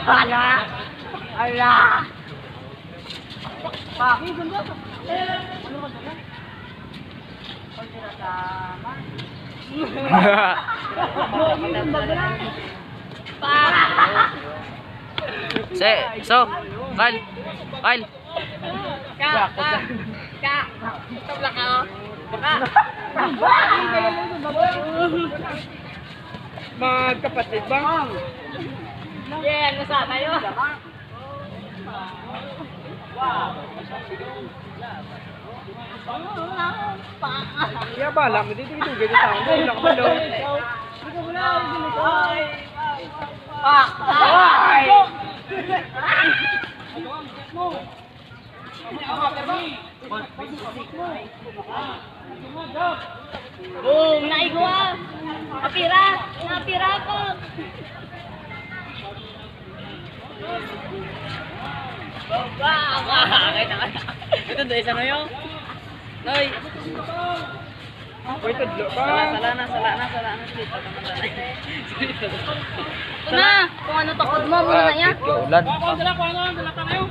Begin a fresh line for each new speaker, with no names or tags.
Ala! Ala! Pa!
So, Kyle. Kyle.
Tabla ka, oh. Baka.
Magkapatid ba?
Yeah, nasa tayo.
Kaya bala mo dito dito dito sa ako. Wala ka malo.
Ay! Boom! Naigwa! Napira! Napira ko! Ito doon, isa na yun. Noy!
Uy, tudlo pa.
Sala na. Ito na! Kung ano takot mo, muna na yan.
Ulan.
Dala ko ano, dala ka ngayon.